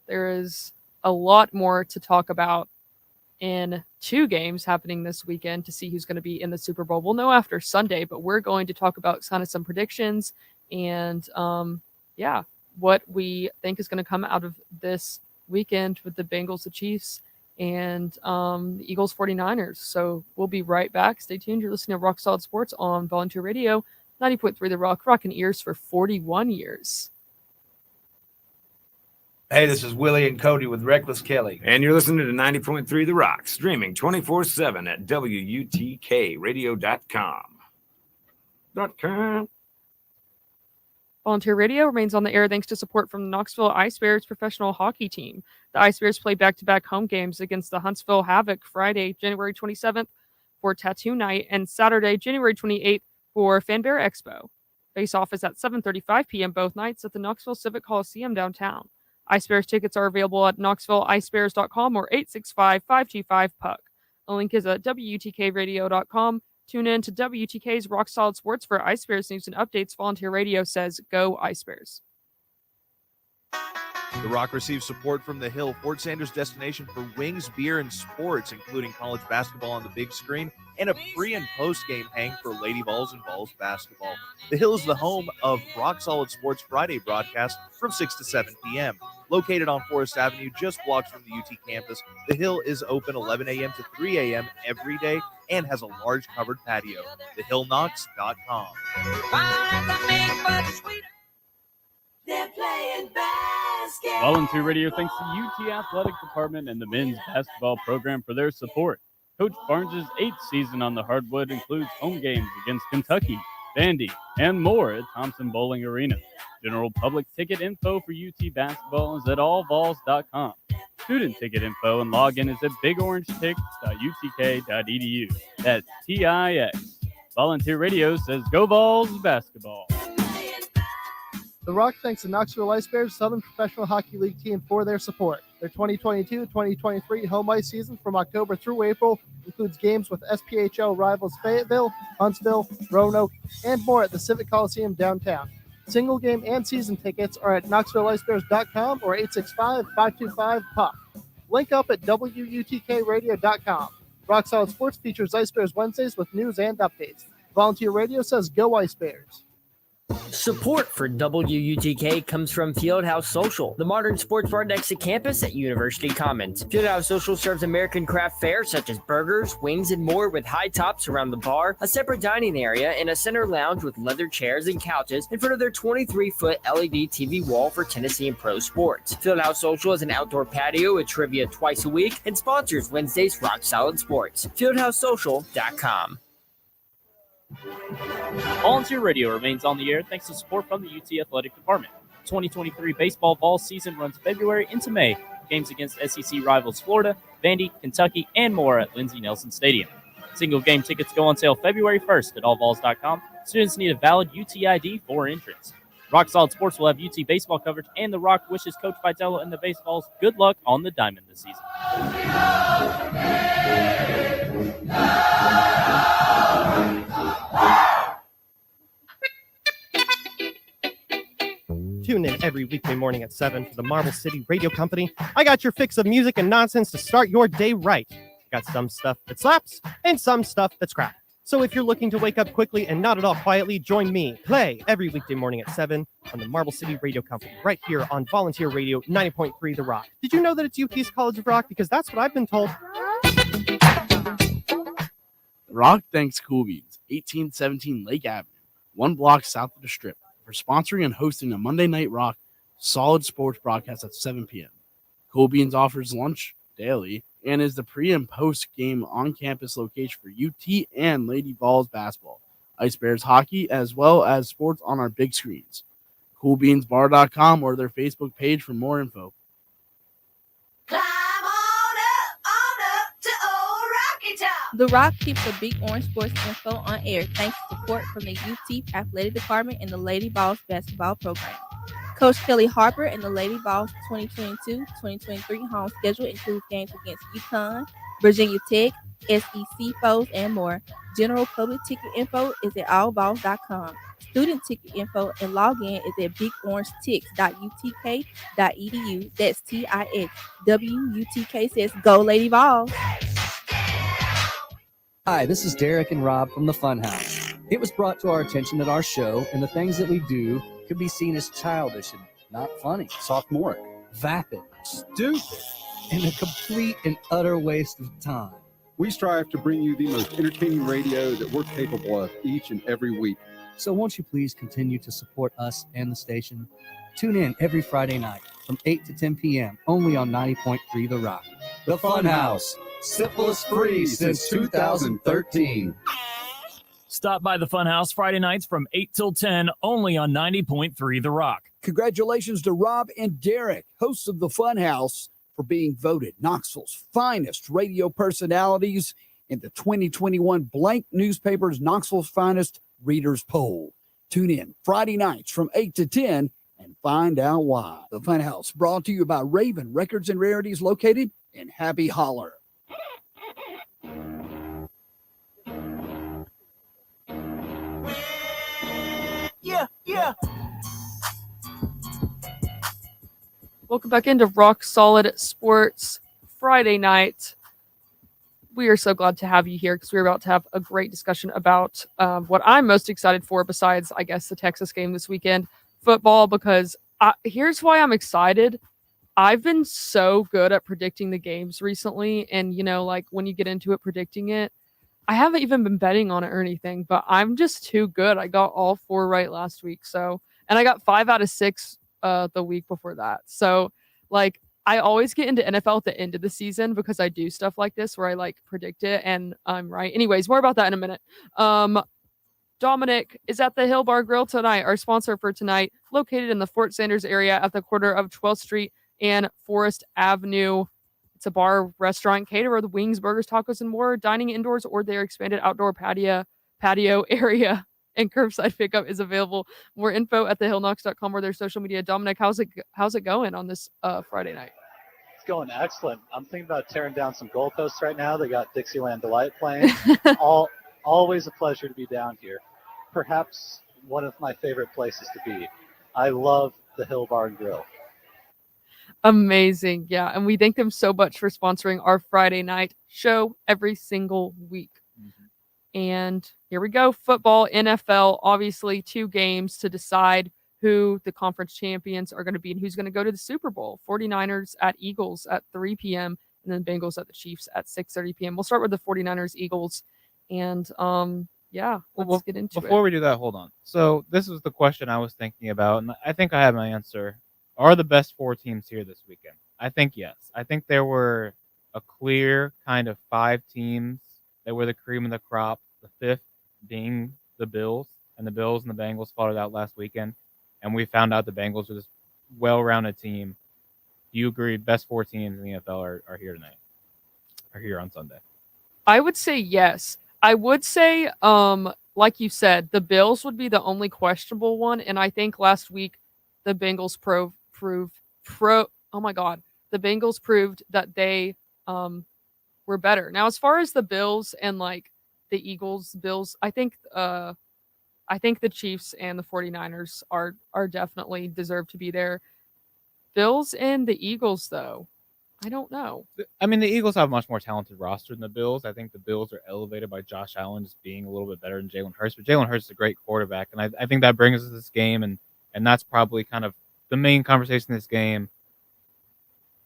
there is a lot more to talk about in 2 games happening this weekend to see who's going to be in the Super Bowl. We'll know after Sunday, but we're going to talk about kind of some predictions and, what we think is going to come out of this weekend with the Bengals, the Chiefs, and the Eagles 49ers. So we'll be right back. Stay tuned. You're listening to Rock Solid Sports on Volunteer Radio. 90.3 The Rock, rocking ears for 41 years. Hey, this is Willie and Cody with Reckless Kelly. And you're listening to 90.3 The Rock, streaming 24/7 at WUTKRadio.com. Volunteer Radio remains on the air thanks to support from the Knoxville Ice Bears professional hockey team. The Ice Bears play back-to-back home games against the Huntsville Havoc Friday, January 27th, for Tattoo Night, and Saturday, January 28th for Fanbear Expo. Face-off is at 7:35 p.m. both nights at the Knoxville Civic Coliseum downtown. Ice Bears tickets are available at knoxvilleicebears.com or 865-525-PUCK. The link is at WUTKradio.com. Tune in to WTK's Rock Solid Sports for Ice Bears news and updates. Volunteer Radio says, go Ice Bears. The Rock receives support from The Hill, Fort Sanders' destination for wings, beer, and sports, including college basketball on the big screen and a pre- and post-game hang for Lady Vols and Vols basketball. The Hill is the home of Rock Solid Sports Friday broadcast from 6 to 7 p.m. Located on Forest Avenue, just blocks from the UT campus, The Hill is open 11 a.m. to 3 a.m. every day and has a large covered patio. TheHillKnox.com. They're playing basketball. Volunteer Radio thanks the UT Athletic Department and the men's basketball program for their support. Coach Barnes' 8th season on the hardwood includes home games against Kentucky, Vandy, and more at Thompson Bowling Arena. General public ticket info for UT basketball is at allvols.com. Student ticket info and login is at bigorangetick.utk.edu. That's TIX. Volunteer Radio says go Vols basketball. The Rock thanks the Knoxville Ice Bears Southern Professional Hockey League team for their support. Their 2022-2023 home ice season from October through April includes games with SPHL rivals Fayetteville, Huntsville, Roanoke, and more at the Civic Coliseum downtown. Single game and season tickets are at knoxvilleicebears.com or 865-525-PUCK. Link up at WUTKradio.com. Rock Solid Sports features Ice Bears Wednesdays with news and updates. Volunteer Radio says go Ice Bears. Support for WUTK comes from Fieldhouse Social, the modern sports bar next to campus at University Commons. Fieldhouse Social serves American craft fare such as burgers, wings, and more with high tops around the bar, a separate dining area, and a center lounge with leather chairs and couches in front of their 23-foot LED TV wall for Tennessee and pro sports. Fieldhouse Social has an outdoor patio with trivia twice a week and sponsors Wednesday's Rock Solid Sports. FieldhouseSocial.com. Volunteer Radio remains on the air thanks to support from the UT Athletic Department. 2023 baseball fall season runs February into May. Games against SEC rivals Florida, Vandy, Kentucky, and more at Lindsey Nelson Stadium. Single game tickets go on sale February 1st at allvols.com. Students need a valid UT ID for entrance. Rock Solid Sports will have UT baseball coverage, and The Rock wishes Coach Vitello and the Baseballs good luck on the diamond this season. Tune in every weekday morning at 7 for the Marble City Radio Company. I got your fix of music and nonsense to start your day right. Got some stuff that slaps and some stuff that's crap. So if you're looking to wake up quickly and not at all quietly, join me, Play, every weekday morning at 7 on the Marble City Radio Company, right here on Volunteer Radio 90.3 The Rock. Did you know that it's UT's College of Rock? Because that's what I've been told. Rock thanks Cool Beans, 1817 Lake Avenue, 1 block south of the Strip, for sponsoring and hosting a Monday Night Rock solid sports broadcast at 7 p.m. Cool Beans offers lunch daily and is the pre- and post-game on-campus location for UT and Lady Vols basketball, Ice Bears hockey, as well as sports on our big screens. CoolBeansBar.com or their Facebook page for more info. The Rock keeps the Big Orange Sports info on air thanks to support from the UT Athletic Department and the Lady Vols basketball program. Coach Kelly Harper and the Lady Vols 2022-2023 home schedule includes games against UConn, Virginia Tech, SEC foes, and more. General public ticket info is at allvols.com. Student ticket info and login is at bigorangetick.utk.edu. That's TIX. WUTK says go Lady Vols. Hi, this is Derek and Rob from the Funhouse. It was brought to our attention that our show and the things that we do could be seen as childish and not funny, sophomoric, vapid, stupid, and a complete and utter waste of time. We strive to bring you the most entertaining radio that we're capable of each and every week. So won't you please continue to support us and the station? Tune in every Friday night from 8 to 10 p.m. only on 90.3 The Rock. The Funhouse. Syphilis free since 2013. Stop by the Funhouse Friday nights from 8 till 10 only on 90.3 The Rock. Congratulations to Rob and Derek, hosts of the Funhouse, for being voted Knoxville's finest radio personalities in the 2021 Blank Newspaper's Knoxville's Finest Readers Poll. Tune in Friday nights from 8 to 10 and find out why. The Funhouse brought to you by Raven Records and Rarities located in Happy Holler. Yeah. Welcome back into Rock Solid Sports Friday night. We are so glad to have you here because we're about to have a great discussion about what I'm most excited for besides, I guess, the Texas game this weekend, football, because here's why I'm excited. I've been so good at predicting the games recently, and, like when you get into it, predicting it, I haven't even been betting on it or anything, but I'm just too good. I got all 4 right last week, and I got 5 out of 6 the week before that. So, like, I always get into NFL at the end of the season because I do stuff like this where I predict it and I'm right. Anyways, more about that in a minute. Dominic is at the Hill Bar Grill tonight, our sponsor for tonight, located in the Fort Sanders area at the corner of 12th Street and Forest Avenue. It's a bar, restaurant, caterer with wings, burgers, tacos, and more, dining indoors or their expanded outdoor patio area. And curbside pickup is available. More info at thehillknocks.com or their social media. Dominic, how's it going on this Friday night? It's going excellent. I'm thinking about tearing down some goalposts right now. They got Dixieland Delight playing. Always a pleasure to be down here. Perhaps one of my favorite places to be. I love the Hill Bar and Grill. Amazing. Yeah. And we thank them so much for sponsoring our Friday night show every single week. And here we go. Football, NFL, obviously 2 games to decide who the conference champions are going to be and who's going to go to the Super Bowl. 49ers at Eagles at 3 p.m. and then Bengals at the Chiefs at 6:30 p.m. We'll start with the 49ers, Eagles. And let's get into it. Before we do that, hold on. So this was the question I was thinking about, and I think I have my answer. Are the best 4 teams here this weekend? I think yes. I think there were a clear kind of 5 teams that were the cream of the crop, the 5th being the Bills, and the Bills and the Bengals fought it out last weekend, and we found out the Bengals are this well-rounded team. Do you agree best 4 teams in the NFL are here tonight, are here on Sunday? I would say yes. I would say, like you said, the Bills would be the only questionable one, and I think last week the Bengals proved the Bengals proved that they were better. Now, as far as the Bills and the Eagles, Bills, I think the Chiefs and the 49ers are definitely deserve to be there. Bills and the Eagles, though, I don't know. I mean, the Eagles have a much more talented roster than the Bills. I think the Bills are elevated by Josh Allen just being a little bit better than Jalen Hurts, but Jalen Hurts is a great quarterback, and I think that brings us this game, and that's probably kind of the main conversation in this game.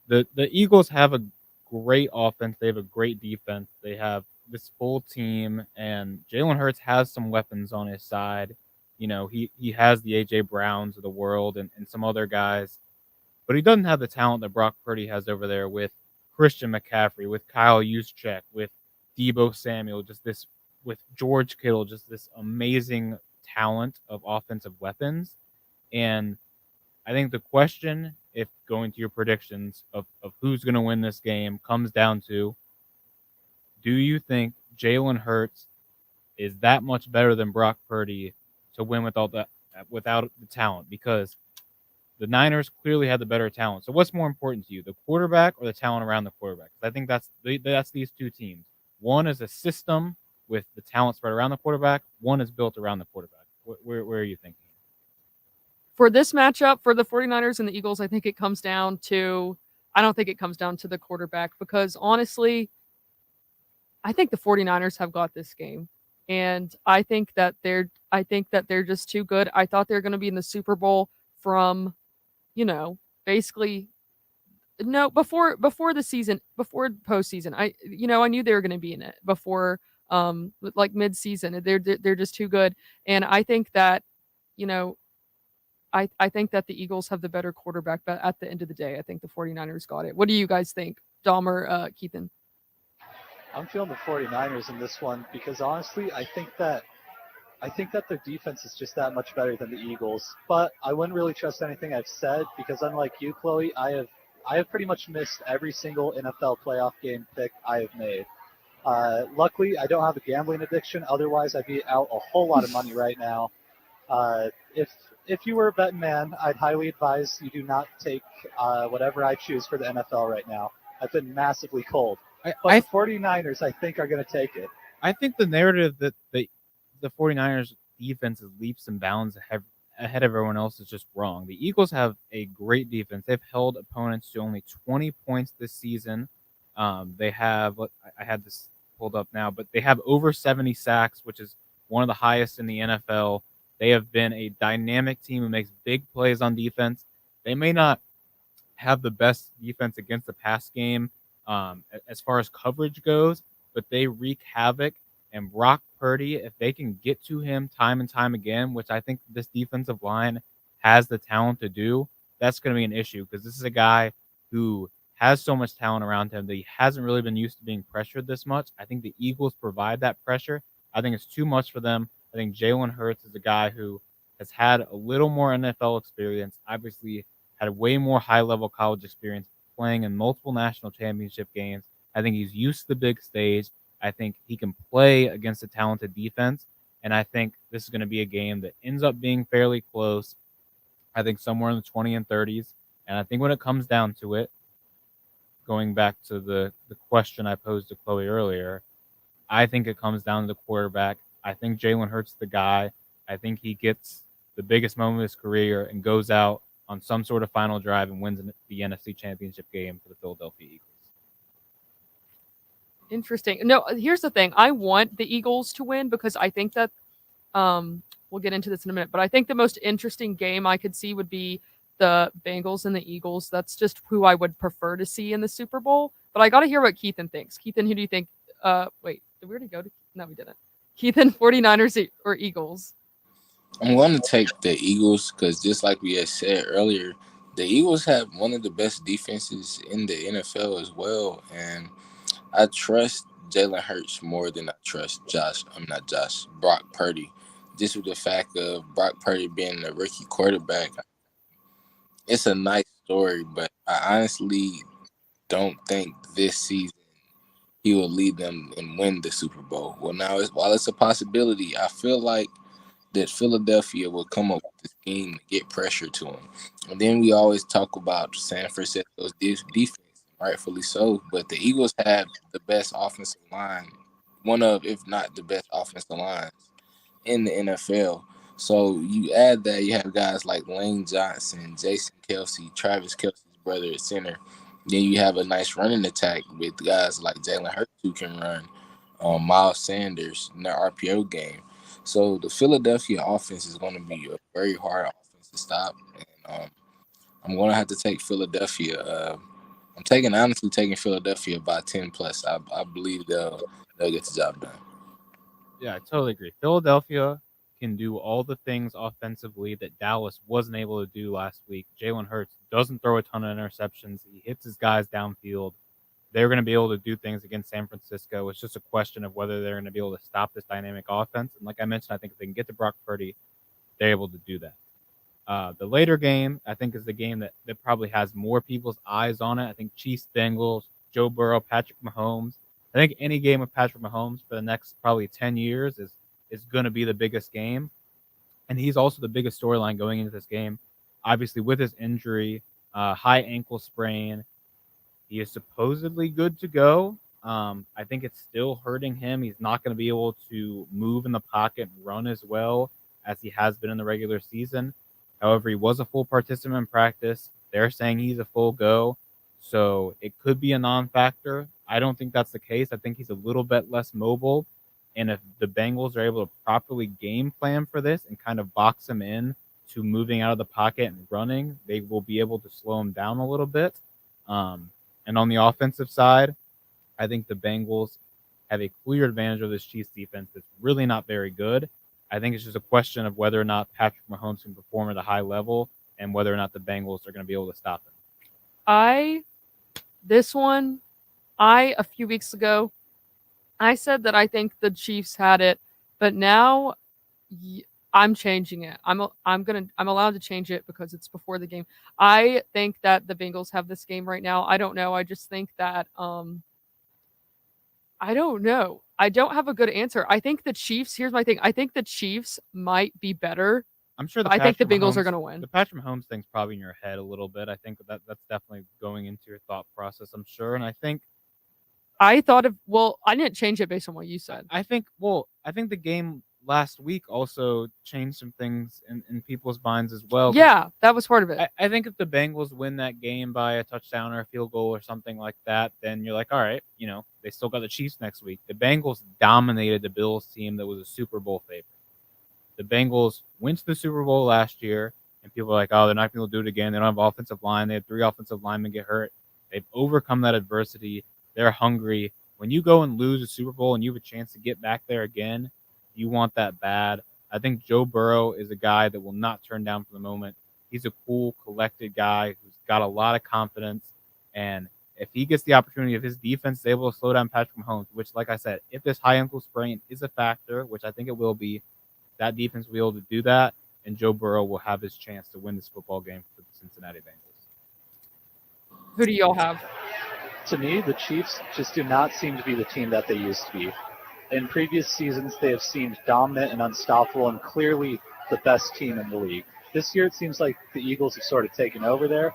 The Eagles have a great offense. They have a great defense. They have this full team, and Jalen Hurts has some weapons on his side. He has the A.J. Browns of the world and some other guys, but he doesn't have the talent that Brock Purdy has over there with Christian McCaffrey, with Kyle Juszczyk, with Deebo Samuel, with George Kittle, just this amazing talent of offensive weapons. And I think the question, if going to your predictions of who's going to win this game, comes down to, do you think Jalen Hurts is that much better than Brock Purdy to win without the talent? Because the Niners clearly had the better talent. So what's more important to you, the quarterback or the talent around the quarterback? I think that's these 2 teams. One is a system with the talent spread around the quarterback. One is built around the quarterback. Where are you thinking? For this matchup, for the 49ers and the Eagles, I don't think it comes down to the quarterback, because honestly, I think the 49ers have got this game. And I think that they're just too good. I thought they were going to be in the Super Bowl from, basically before the season, before postseason. I knew they were going to be in it before mid-season. They're just too good. And I think that, I think that the Eagles have the better quarterback, but at the end of the day, I think the 49ers got it. What do you guys think, Dom or Keithan? I'm feeling the 49ers in this one because honestly, I think that their defense is just that much better than the Eagles. But I wouldn't really trust anything I've said because unlike you, Chloe, I have pretty much missed every single NFL playoff game pick I have made. Luckily, I don't have a gambling addiction. Otherwise, I'd be out a whole lot of money right now. If you were a betting man, I'd highly advise you do not take whatever I choose for the NFL right now. I've been massively cold. But the 49ers, I think, are going to take it. I think the narrative that the 49ers defense is leaps and bounds ahead of everyone else is just wrong. The Eagles have a great defense. They've held opponents to only 20 points this season. They have, I had this pulled up now, but they have over 70 sacks, which is one of the highest in the NFL. They have been a dynamic team who makes big plays on defense. They may not have the best defense against the pass game as far as coverage goes, but they wreak havoc. And Brock Purdy, if they can get to him time and time again, which I think this defensive line has the talent to do, that's going to be an issue because this is a guy who has so much talent around him that he hasn't really been used to being pressured this much. I think the Eagles provide that pressure. I think it's too much for them. I think Jalen Hurts is a guy who has had a little more NFL experience, obviously had a way more high-level college experience playing in multiple national championship games. I think he's used to the big stage. I think he can play against a talented defense, and I think this is going to be a game that ends up being fairly close. I think somewhere in the 20 and 30s, and I think when it comes down to it, going back to the question I posed to Chloe earlier, I think it comes down to the quarterback. I think Jalen Hurts is the guy. I think he gets the biggest moment of his career and goes out on some sort of final drive and wins the NFC Championship game for the Philadelphia Eagles. Interesting. No, here's the thing. I want the Eagles to win because I think that we'll get into this in a minute, but I think the most interesting game I could see would be the Bengals and the Eagles. That's just who I would prefer to see in the Super Bowl. But I got to hear what Keithan thinks. Keithan, who do you think? Wait, did we already go to? No, we didn't. Keithan, 49ers or Eagles? I'm going to take the Eagles because just like we had said earlier, the Eagles have one of the best defenses in the NFL as well. And I trust Jalen Hurts more than I trust Brock Purdy. Just with the fact of Brock Purdy being a rookie quarterback, it's a nice story, but I honestly don't think this season he will lead them and win the Super Bowl. Well, now, while it's a possibility, I feel like that Philadelphia will come up with a scheme to get pressure to him. And then we always talk about San Francisco's defense, rightfully so, but the Eagles have the best offensive line, one of, if not the best offensive lines in the NFL. So you add that, you have guys like Lane Johnson, Jason Kelce, Travis Kelce's brother at center. Then you have a nice running attack with guys like Jalen Hurts who can run, Miles Sanders in their RPO game. So the Philadelphia offense is going to be a very hard offense to stop. And I'm going to have to take Philadelphia. I'm honestly taking Philadelphia by 10 plus. I believe they'll get the job done. Yeah, I totally agree. Philadelphia can do all the things offensively that Dallas wasn't able to do last week. Jalen Hurts doesn't throw a ton of interceptions. He hits his guys downfield. They're going to be able to do things against San Francisco. It's just a question of whether they're going to be able to stop this dynamic offense. And like I mentioned, I think if they can get to Brock Purdy, they're able to do that. The later game, I think, is the game that probably has more people's eyes on it. I think Chiefs, Bengals, Joe Burrow, Patrick Mahomes. I think any game with Patrick Mahomes for the next probably 10 years is going to be the biggest game. And he's also the biggest storyline going into this game. Obviously, with his injury, high ankle sprain, he is supposedly good to go. I think it's still hurting him. He's not going to be able to move in the pocket and run as well as he has been in the regular season. However, he was a full participant in practice. They're saying he's a full go. So it could be a non-factor. I don't think that's the case. I think he's a little bit less mobile. And if the Bengals are able to properly game plan for this and kind of box him in to moving out of the pocket and running, they will be able to slow him down a little bit. And on the offensive side, I think the Bengals have a clear advantage of this Chiefs defense that's really not very good. I think it's just a question of whether or not Patrick Mahomes can perform at a high level and whether or not the Bengals are going to be able to stop him. A few weeks ago, I said that I think the Chiefs had it, but now I'm changing it. I'm allowed to change it because it's before the game. I think that the Bengals have this game right now. I don't know. I just think that I don't know. I don't have a good answer. I think the Chiefs. Here's my thing. I think the Chiefs might be better. I'm sure but I think the Patrick Bengals are Mahomes- going to win. The Patrick Mahomes thing's probably in your head a little bit. I think that's definitely going into your thought process, I'm sure. And I think I thought of I didn't change it based on what you said. I think the game last week also changed some things in people's minds as well. 'cause Yeah, that was part of it. I think if the Bengals win that game by a touchdown or a field goal or something like that, then you're like, all right, they still got the Chiefs next week. The Bengals dominated the Bills team that was a Super Bowl favorite. The Bengals went to the Super Bowl last year, and people are like, oh, they're not going to do it again. They don't have offensive line. They had 3 offensive linemen get hurt. They've overcome that adversity. They're hungry. When you go and lose a Super Bowl and you have a chance to get back there again, you want that bad. I think Joe Burrow is a guy that will not turn down for the moment. He's a cool, collected guy who's got a lot of confidence. And if he gets the opportunity, if his defense is able to slow down Patrick Mahomes, which, like I said, if this high ankle sprain is a factor, which I think it will be, that defense will be able to do that, and Joe Burrow will have his chance to win this football game for the Cincinnati Bengals. Who do y'all have? To me, the Chiefs just do not seem to be the team that they used to be. In previous seasons, they have seemed dominant and unstoppable and clearly the best team in the league. This year, it seems like the Eagles have sort of taken over there,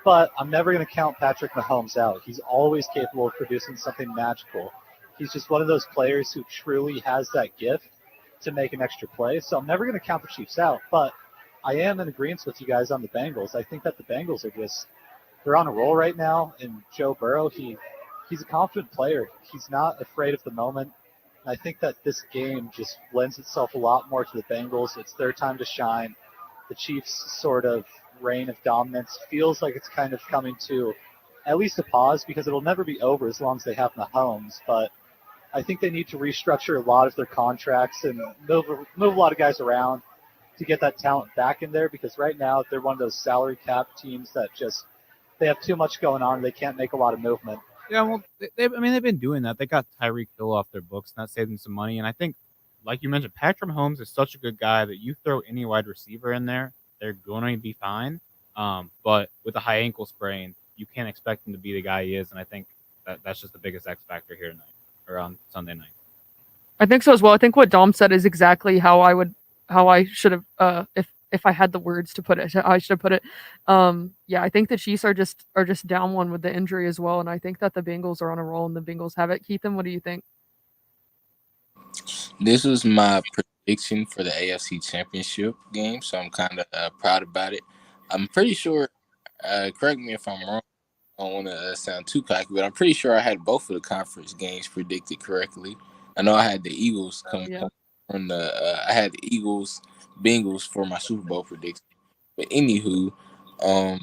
but I'm never going to count Patrick Mahomes out. He's always capable of producing something magical. He's just one of those players who truly has that gift to make an extra play, so I'm never going to count the Chiefs out, but I am in agreement with you guys on the Bengals. I think that the Bengals are they're on a roll right now, and Joe Burrow, he's a confident player. He's not afraid of the moment. I think that this game just lends itself a lot more to the Bengals. It's their time to shine. The Chiefs' sort of reign of dominance feels like it's kind of coming to at least a pause because it'll never be over as long as they have Mahomes. But I think they need to restructure a lot of their contracts and move a lot of guys around to get that talent back in there because right now they're one of those salary cap teams that they have too much going on. They can't make a lot of movement. Yeah, well, they've been doing that. They got Tyreek Hill off their books, and that saved them some money. And I think, like you mentioned, Patrick Mahomes is such a good guy that you throw any wide receiver in there, they're going to be fine. But with a high ankle sprain, you can't expect him to be the guy he is. And I think that's just the biggest X factor here tonight or on Sunday night. I think so as well. I think what Dom said is exactly how I should have, if I had the words to put it, I should have put it. Yeah, I think the Chiefs are just down one with the injury as well, and I think that the Bengals are on a roll and the Bengals have it. Keithan, what do you think? This was my prediction for the AFC Championship game, so I'm kind of proud about it. I'm pretty sure, correct me if I'm wrong, I don't want to sound too cocky, but I'm pretty sure I had both of the conference games predicted correctly. I know I had the Eagles coming from I had the Eagles, Bengals for my Super Bowl prediction. But anywho, I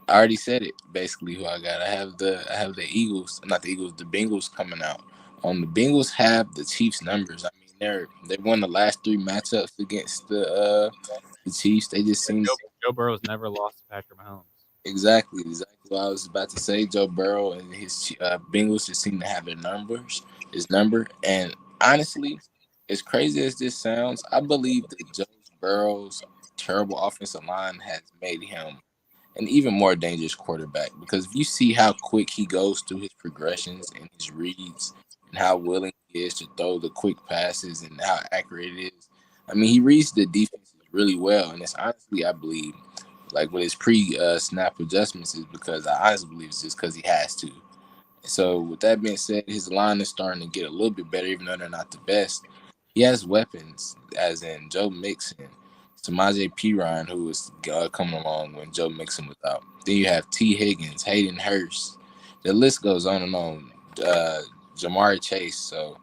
already said it basically who I got. I have the Eagles, not the Eagles, the Bengals coming out. The Bengals have the Chiefs numbers. I mean, they won the last 3 matchups against the Chiefs. They just seem Joe Burrow's never lost to Patrick Mahomes. Exactly what I was about to say. Joe Burrow and his Bengals just seem to have his number. And honestly, as crazy as this sounds, I believe that Joe Burrow's terrible offensive line has made him an even more dangerous quarterback because if you see how quick he goes through his progressions and his reads and how willing he is to throw the quick passes and how accurate it is, I mean, he reads the defenses really well. And it's honestly, I believe, like with his pre-snap adjustments is because I honestly believe it's just because he has to. So with that being said, his line is starting to get a little bit better, even though they're not the best. He has weapons, as in Joe Mixon, Samaje Perine, who was coming along when Joe Mixon was out. Then you have T. Higgins, Hayden Hurst. The list goes on and on. Jamar Chase. So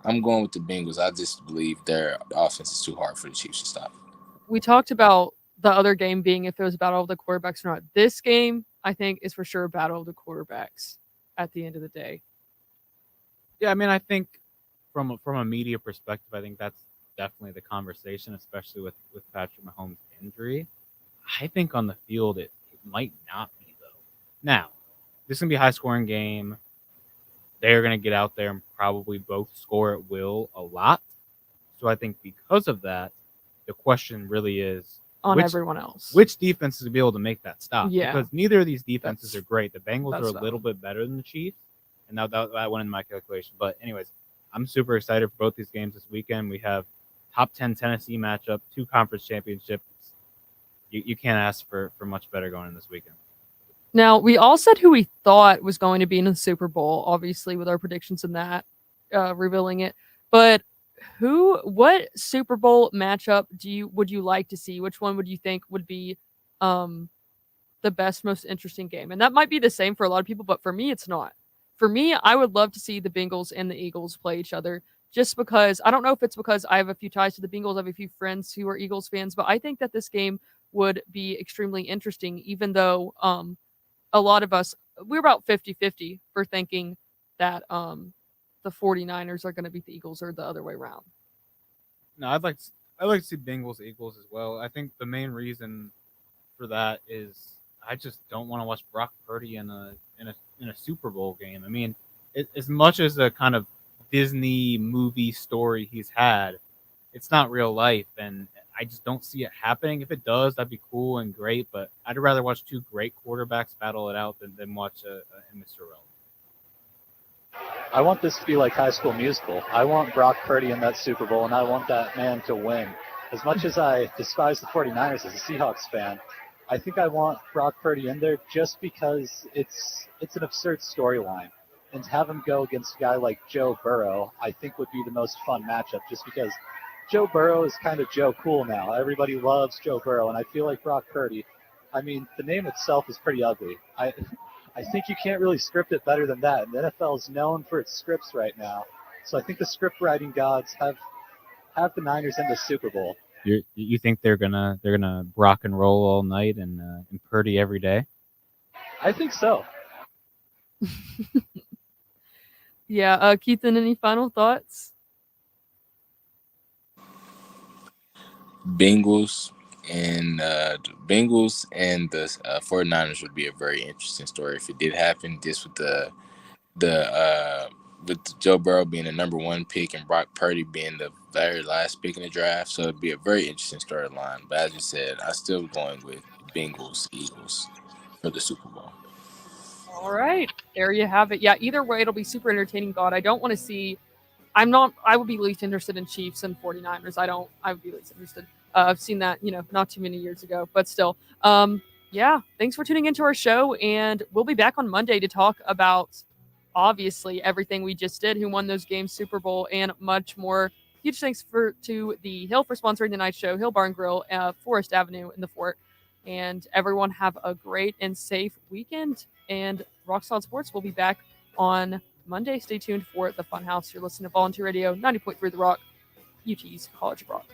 I'm going with the Bengals. I just believe their offense is too hard for the Chiefs to stop. We talked about the other game being if it was a battle of the quarterbacks or not. This game, I think, is for sure a battle of the quarterbacks at the end of the day. Yeah, I mean, I think from a media perspective, I think that's definitely the conversation, especially with Patrick Mahomes' injury. I think on the field it might not be, though. Now, this is going to be a high-scoring game. They're going to get out there and probably both score at will a lot. So I think because of that, the question really is on everyone else. Which defense is going to be able to make that stop? Yeah. Because neither of these defenses are great. The Bengals that's are a little bit better than the Chiefs, and that went in my calculation. But anyways, I'm super excited for both these games this weekend. We have top 10 Tennessee matchup, 2 conference championships. You can't ask for much better going in this weekend. Now, we all said who we thought was going to be in the Super Bowl, obviously, with our predictions in that, revealing it. But what Super Bowl matchup would you like to see? Which one would you think would be the best, most interesting game? And that might be the same for a lot of people, but for me, it's not. For me, I would love to see the Bengals and the Eagles play each other, just because I don't know if it's because I have a few ties to the Bengals. I have a few friends who are Eagles fans, but I think that this game would be extremely interesting, even though a lot of us, we're about 50-50 for thinking that the 49ers are going to beat the Eagles or the other way around. No, I'd like to see Bengals Eagles as well. I think the main reason for that is I just don't want to watch Brock Purdy in a Super Bowl game. I mean, as much as a kind of Disney movie story he's had, it's not real life, and I just don't see it happening. If it does, that'd be cool and great, but I'd rather watch 2 great quarterbacks battle it out than watch a Mr. Relevant. I want this to be like High School Musical. I want Brock Purdy in that Super Bowl, and I want that man to win. As much as I despise the 49ers as a Seahawks fan, I think I want Brock Purdy in there just because it's an absurd storyline. And to have him go against a guy like Joe Burrow, I think would be the most fun matchup, just because Joe Burrow is kind of Joe Cool now. Everybody loves Joe Burrow, and I feel like Brock Purdy, I mean, the name itself is pretty ugly. I think you can't really script it better than that. And the NFL is known for its scripts right now. So I think the script writing gods have the Niners in the Super Bowl. You think they're gonna rock and roll all night and Purdy every day? I think so. Yeah, Keithan, any final thoughts? Bengals and the 49ers would be a very interesting story if it did happen. Just with with Joe Burrow being the number 1 pick and Brock Purdy being the very last pick in the draft, so it'd be a very interesting storyline. But as you said, I'm still going with Bengals Eagles for the Super Bowl. All right, there you have it. Yeah, either way, it'll be super entertaining. God, I don't want to see. I would be least interested in Chiefs and 49ers. I would be least interested. I've seen that, not too many years ago, but still. Yeah, thanks for tuning into our show, and we'll be back on Monday to talk about, obviously, everything we just did, who won those games, Super Bowl, and much more. Huge thanks to the Hill for sponsoring the night show, Hill Bar and Grill, Forest Avenue in the Fort. And everyone have a great and safe weekend. And Rock Solid Sports will be back on Monday. Stay tuned for the Funhouse. You're listening to Volunteer Radio, 90.3 The Rock, UT's College of Rock.